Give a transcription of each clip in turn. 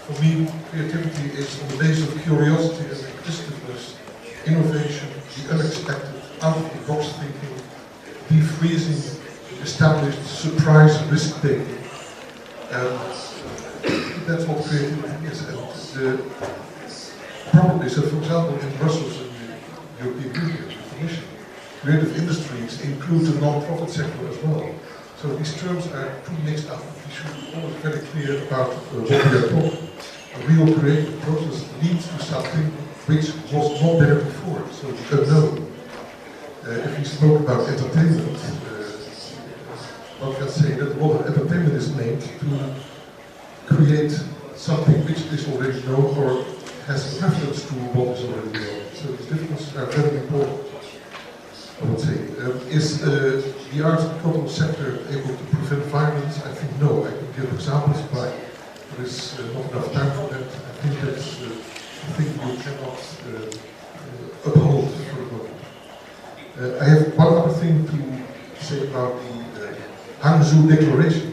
For me, creativity is on the basis of curiosity and inquisitiveness, innovation, the unexpected, out-of-the-box thinking, defreezing established, surprise, risk-taking. That's what creativity is. And probably, so for example, in Brussels and the European Union, the Commission, creative industries include the non-profit sector as well. So these terms are too mixed up. We should be always very clear about what we are talking. A real creative process leads to something which was not there before, so the unknown. If we spoke about entertainment, one can say that a lot of entertainment is made to create something which is already known or has reference to what is already known. So these differences are very important, I would say. Is the arts and cultural sector able to prevent violence? I think no. I can give examples, but there is not enough time for that. I think that's a thing you cannot uphold for the moment. I have one other thing to say about the Hangzhou Declaration.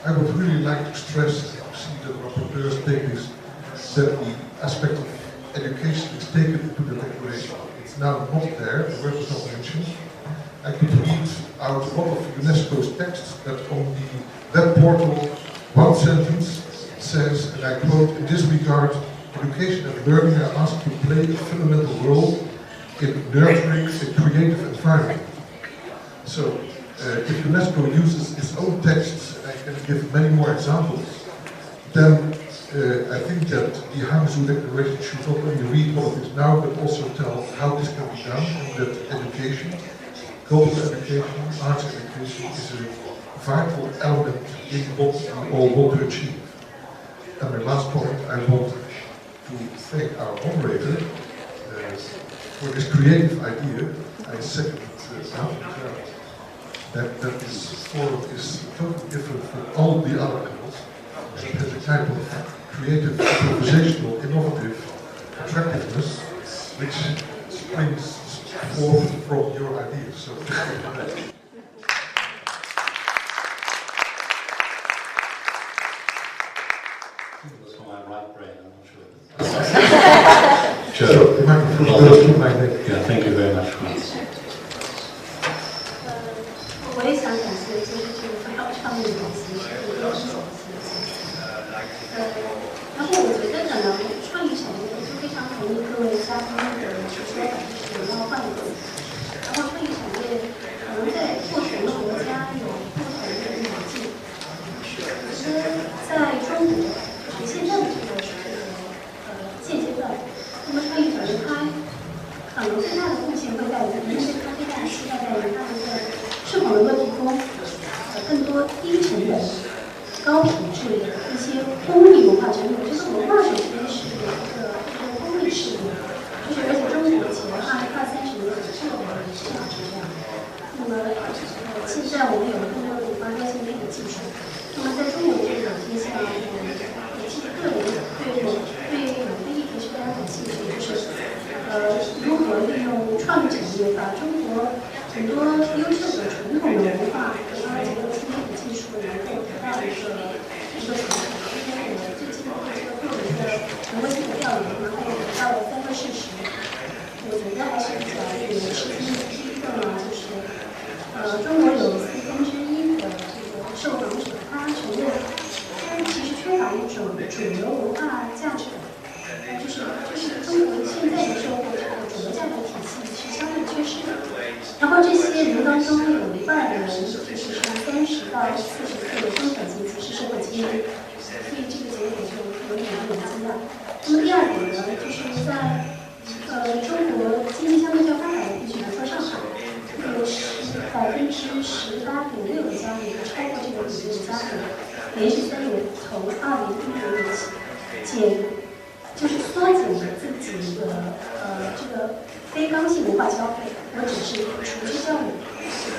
I would really like to stress and to see that rapporteurs take this, that the aspect of education is taken into the declaration. It's now not there, the word is not mentioned. I could read out a lot of UNESCO's texts that on the web portal, one sentence says, and I quote, "In this regard, education and learning are asked to play a fundamental role in nurturing a creative environment." So, if UNESCO uses its own texts, and I can give many more examples, then I think that the Hangzhou Declaration should not only read what it is now, but also tell how this can be done, and that education, cultural education, arts education is a vital element in what we all want to achieve. And my last point, I want to thank our moderator for this creative idea. I second that this forum is totally different from all the other panels. It has a kind of creative, improvisational, innovative attractiveness which springs forth from your ideas. So thank you for that. It was for my right brain, I'm not sure. Sure. The microphone goes to my neck. Yeah, thank you very much, Franz. 我也想感谢今天这个非常倡议的形式，一个是走的形式。然后我觉得可能创意产业就非常同意各位嘉宾的说法，就是我们要换一个。然后创意产业可能在不同的国家有不同的语境。其实在中国，就是现在的这个现阶段，那么创意产业它可能最大的贡献会在于，一是它最大的期待在于它能够是否能够提供更多低成本、高品质的一些公益文化产品。就是文化首先是一个公益事业，就是而且中国前20-30年以后的市场是这样的。那么现在我们有了更多的发展性媒体技术，那么在中国这个阶下，我其实个人对某个议题是非常感兴趣，就是如何利用创意产业把中国很多优秀的传统的文化和它结合新媒体技术，能够得到一个成果。今天我最近做这个个人的人文性的调研，然后得到了3个事实，我觉得还是比较令人吃惊的。第一个呢，就是中国有1/4的这个受访者，他承认他其实缺乏一种主流文化价值感。就是中国现在的社会这个主流价值体系是相对缺失的。然后这些人当中有1半的人就是是30到40岁的中产阶级是社会精英，所以这个结果就有点令人惊讶。那么第二点呢，就是在中国经济相对较发达的地区，比如说上海，有18.6%的家庭，超过这个比例的家庭，连续3年从2016年起就是缩减了自己的这个非刚性文化消费，我只是除之教育。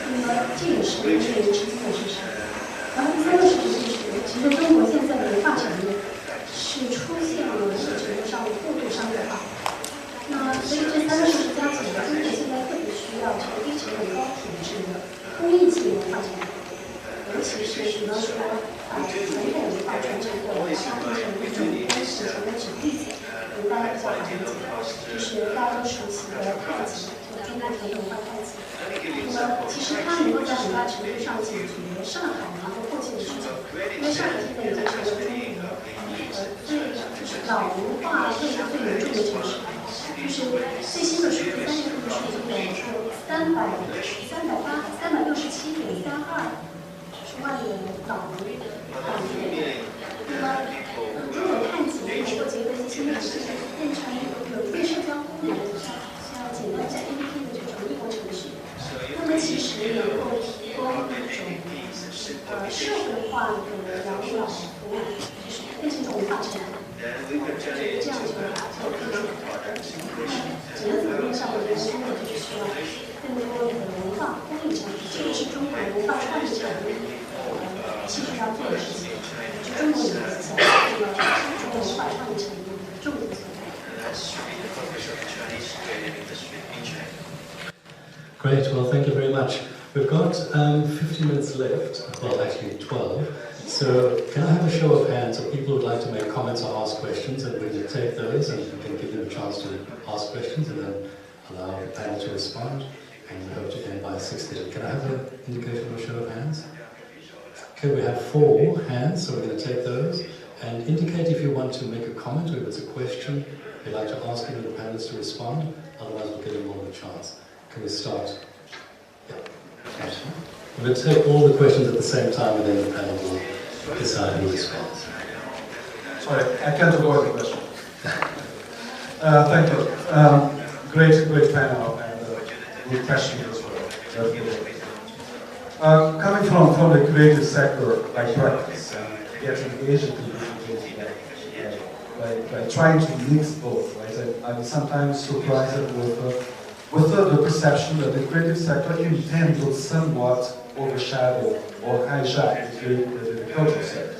那么这也是令人吃惊的事实。然后第3个事实就是，其实中国现在的文化产业是出现了某种程度上的过度商业化。那么所以这3个事实加起来，中国现在特别需要这个低成本高品质的公益性文化产业，尤其是比方说把传统文化传承过来，把它变成就是大家都熟悉的太极，就中国传统文化太极。那么其实它能够在很大程度上解决上海能够迫切的需求，因为上海现在已经成为中国就是老龄化问题最严重的城市。就是最新的数据，3月份的数据有说367.32万的老人。那么中国太极能够结合一些新的技术，变成有一定社交功能的，像简单在 APP 的这种应用程序，那么其实能够提供一种社会化的养老服务，就是变成一种文化产品。这样就把这个整个层面上，我觉得中国就是需要更多的文化公益产品，这个是中国文化创意产业其实要做的事情。就中国有的思想，中国文化创意产业重点所在。Great, well, thank you very much. We've got 50 minutes left, well, actually 12. So, can I have a show of hands of people who would like to make comments or ask questions, and we can take those and we can give them a chance to ask questions and then allow the panel to respond, and we hope to end by 6:30. Can I have an indication of a show of hands? Okay, we have 4 hands, so we're going to take those, and indicate if you want to make a comment or if it's a question you'd like to ask any of the panelists to respond, otherwise we'll give them all a chance. Can we start? Yeah. We're going to take all the questions at the same time and then the panel will decide who responds. Sorry, I can't avoid the question. Thank you. Great panel and good questions as well. Coming from the creative sector by practice and getting Asian communities by trying to mix both, right? I'm sometimes surprised with the perception that the creative sector in tend to somewhat overshadow or hijack the cultural sector.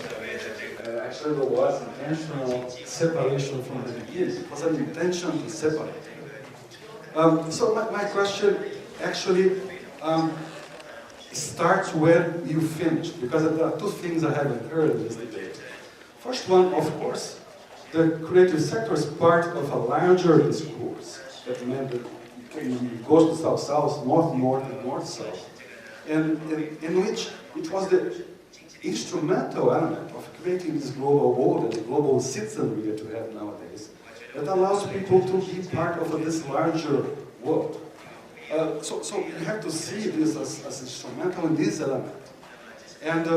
Actually, there was intentional separation from the beginning. It was an intention to separate. So my question actually starts where you finished, because there are 2 things I haven't heard in this debate. First one, of course, the creative sector is part of a larger discourse that meant that it goes to south-south, north-north, and north-south, and in which it was the instrumental element of creating this global world and the global citizenry that we have nowadays that allows people to be part of this larger world. So you have to see this as instrumental in this element. And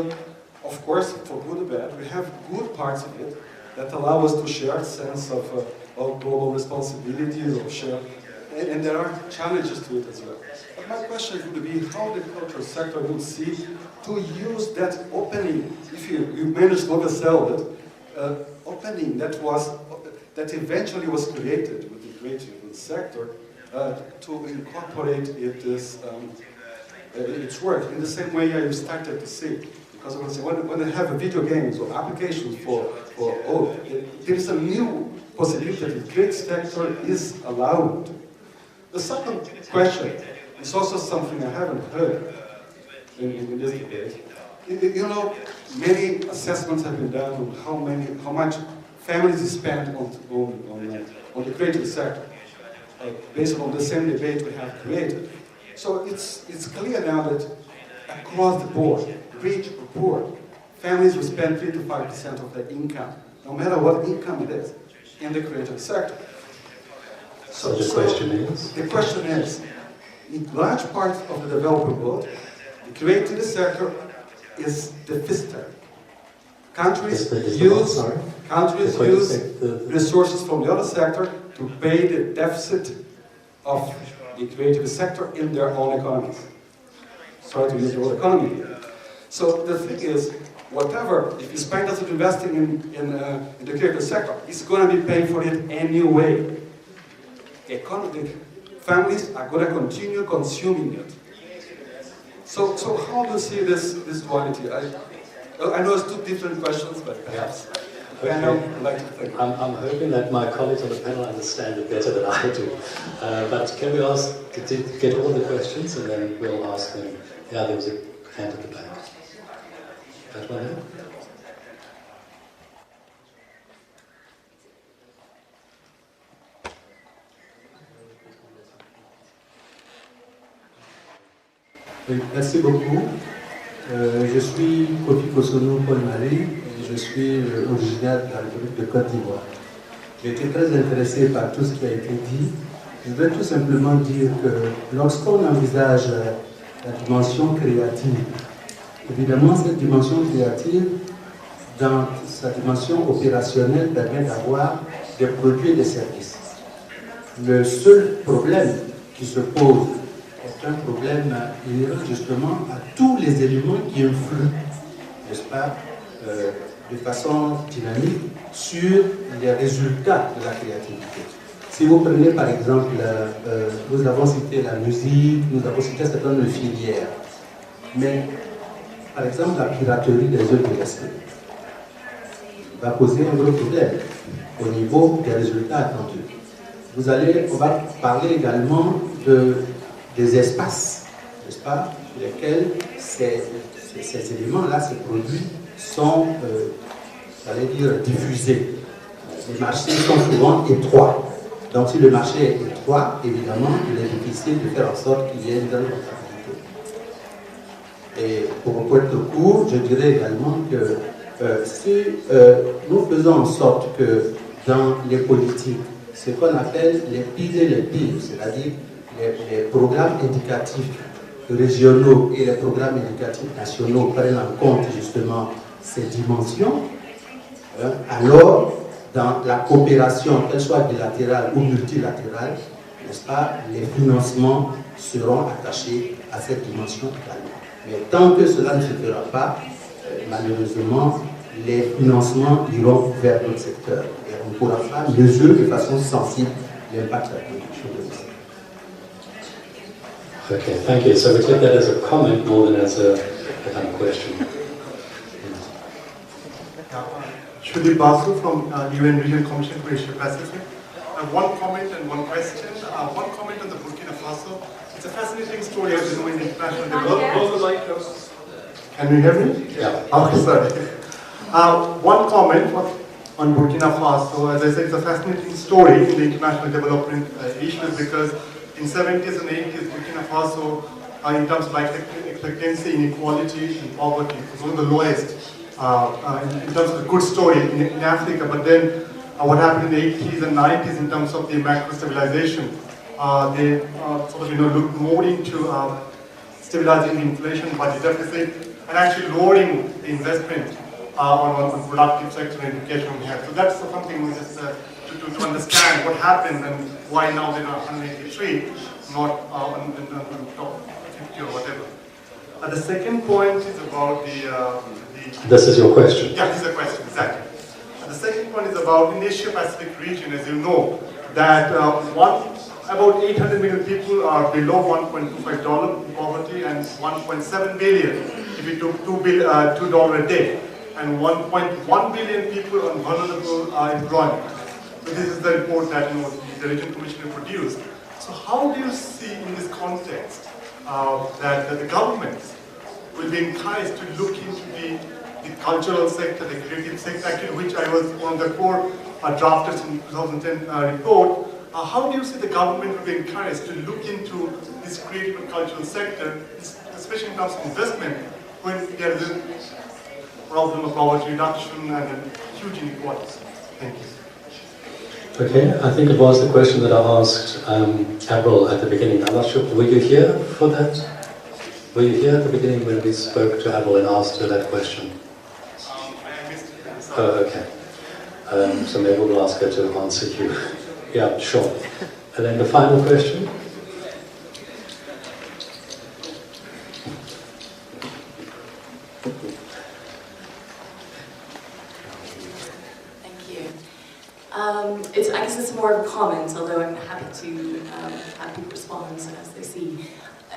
of course, for good or bad, we have good parts of it that allow us to share a sense of global responsibilities, of share, and there are challenges to it as well. But my question would be how the cultural sector would see to use that opening, if you manage to oversell it, opening that eventually was created with the creative sector to incorporate its work in the same way you started to see. Because when they have video games or applications there is a new possibility that the creative sector is allowed. The second question is also something I haven't heard in this debate. You know, many assessments have been done on how much families spend on the creative sector, based on the same debate we have created. So it's clear now that across the board, rich or poor, families will spend 3 to 5% of their income, no matter what income it is, in the creative sector. So the question is? The question is, in large parts of the developing world, the creative sector is deficitary. Countries use resources from the other sector to pay the deficit of the creative sector in their own economies. Sorry to use the word economy. So the thing is, whatever, if you spend as investing in the creative sector, it's going to be paying for it anyway. The families are going to continue consuming it. So how do you see this duality? I know it's 2 different questions, but perhaps the panel would like to think. I'm hoping that my colleagues on the panel understand it better than I do. But can we ask to get all the questions and then we'll ask them. Yeah, there was a hand at the back. That one here? Oui, merci beaucoup. Je suis Kofi Kosono Paul Marie et je suis originaire de la République de Côte d'Ivoire. J'ai été très intéressé par tout ce qui a été dit. Je veux tout simplement dire que lorsqu'on envisage la dimension créative, évidemment cette dimension créative, dans sa dimension opérationnelle, permet d'avoir des produits et des services. Le seul problème qui se pose est un problème inhérent justement à tous les éléments qui influent, n'est-ce pas, de façon dynamique sur les résultats de la créativité. Si vous prenez par exemple, nous avons cité la musique, nous avons cité certaines filières, mais par exemple la piraterie des œuvres de l'esprit va poser un gros problème au niveau des résultats attendus. On va parler également des espaces, n'est-ce pas, sur lesquels ces éléments-là, ces produits sont, j'allais dire, diffusés. Les marchés sont souvent étroits. Donc si le marché est étroit, évidemment, il est difficile de faire en sorte qu'il y ait une grande rentabilité. Et pour être court, je dirais également que si nous faisons en sorte que dans les politiques, ce qu'on appelle les pires et les pires, c'est-à-dire les programmes éducatifs régionaux et les programmes éducatifs nationaux prennent en compte justement ces dimensions, alors dans la coopération, qu'elle soit bilatérale ou multilatérale, n'est-ce pas, les financements seront attachés à cette dimension également. Mais tant que cela ne se fera pas, malheureusement, les financements iront vers notre secteur et on ne pourra pas mesurer de façon sensible l'impact de la production de musique. Okay, thank you. So we take that as a comment more than as a kind of question. Shudi Basu from UN Regional Commission for Asia Pacific. One comment and one question. One comment on the Burkina Faso. It's a fascinating story, as you know, in the international development. Can you hear me? Yeah. Okay, sorry. One comment on Burkina Faso. As I said, it's a fascinating story in the international development issues because in 70s and 80s, Burkina Faso, in terms of life expectancy, inequality, and poverty, was one of the lowest in terms of the good story in Africa. But then what happened in the 80s and 90s in terms of the macro stabilization, they sort of looked more into stabilizing the inflation, budget deficit, and actually lowering the investment on productive sector and education we have. So that's something we just to understand what happened and why now they're not 183, not on top 50 or whatever. The second point is about the This is your question? Yeah, this is a question, exactly. The second point is about in the Asia-Pacific region, as you know, that about 800 million people are below $1.25 in poverty and 1.7 billion if you took $2 a day, and 1.1 billion people on vulnerable employment. So this is the report that the Regional Commissioner produced. So how do you see in this context that the governments will be encouraged to look into the cultural sector, the creative sector, actually, which I was one of the core drafters in 2010 report. How do you see the government will be encouraged to look into this creative and cultural sector, especially in terms of investment, when there is a problem of poverty reduction and a huge inequality? Thank you. Okay, I think it was the question that I asked Avril at the beginning. I'm not sure, were you here for that? Were you here at the beginning when we spoke to Avril and asked her that question? I missed it. Oh, okay. So maybe we'll ask her to answer you. Yeah, sure. And then the final question? Thank you. I guess it's more of a comment, although I'm happy to have people respond as they see.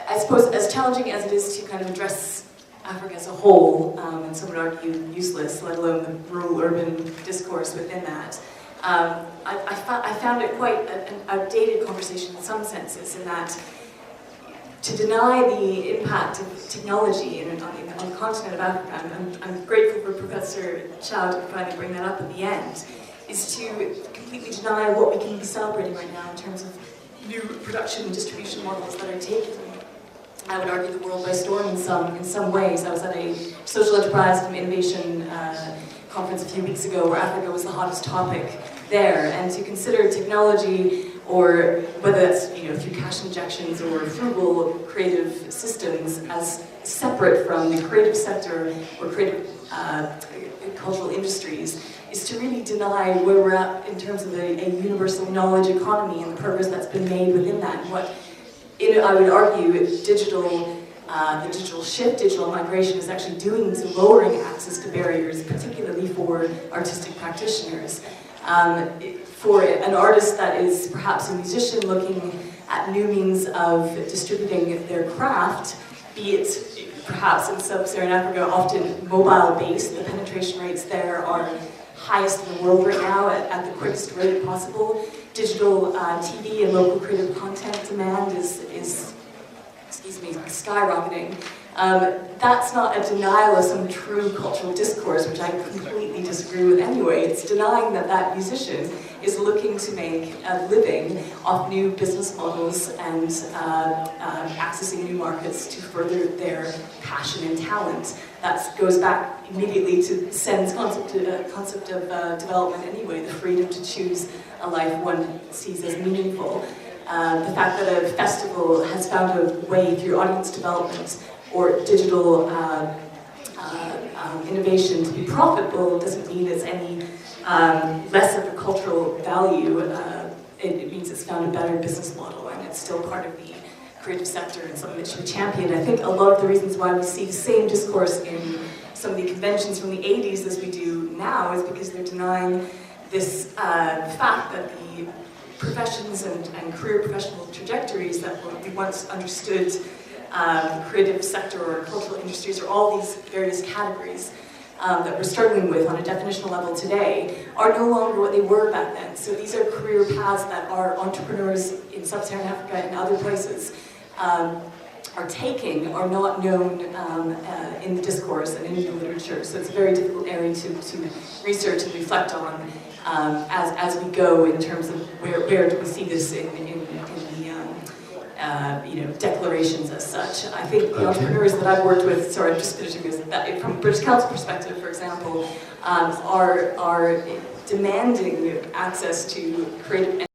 I suppose as challenging as it is to kind of address Africa as a whole, and some would argue useless, let alone the rural-urban discourse within that, I found it quite an outdated conversation in some senses, in that to deny the impact of technology on the continent of Africa, I'm grateful for Professor Xiao to finally bring that up at the end, is to completely deny what we can be celebrating right now in terms of new production and distribution models that are taking I would argue, the world by storm in some ways. I was at a social enterprise and innovation conference a few weeks ago where Africa was the hottest topic there, and to consider technology, or whether it's through cash injections or frugal creative systems, as separate from the creative sector or creative cultural industries, is to really deny where we're at in terms of a universal knowledge economy and the progress that's been made within that. And what I would argue the digital shift, digital migration is actually doing to lowering access to barriers, particularly for artistic practitioners. For an artist that is perhaps a musician looking at new means of distributing their craft, be it perhaps in sub-Saharan Africa, often mobile-based, the penetration rates there are highest in the world right now at the quickest rate possible. Digital TV and local creative content demand is skyrocketing. That's not a denial of some true cultural discourse, which I completely disagree with anyway. It's denying that musician is looking to make a living off new business models and accessing new markets to further their passion and talent. That goes back immediately to Sen's concept of development anyway, the freedom to choose a life one sees as meaningful. The fact that a festival has found a way through audience development or digital innovation to be profitable doesn't mean it's any less of a cultural value. It means it's found a better business model, and it's still part of the creative sector and something that should be championed. I think a lot of the reasons why we see the same discourse in some of the conventions from the 80s as we do now is because they're denying this fact that the professions and career professional trajectories that we once understood creative sector or cultural industries, or all these various categories that we're struggling with on a definitional level today, are no longer what they were back then. So these are career paths that our entrepreneurs in sub-Saharan Africa and other places are taking, are not known in the discourse and in the literature. So it's a very difficult area to research and reflect on as we go in terms of where do we see this in the declarations as such. I think the entrepreneurs that I've worked with, sorry, I'm just finishing this, that from British Council perspective, for example, are demanding access to creative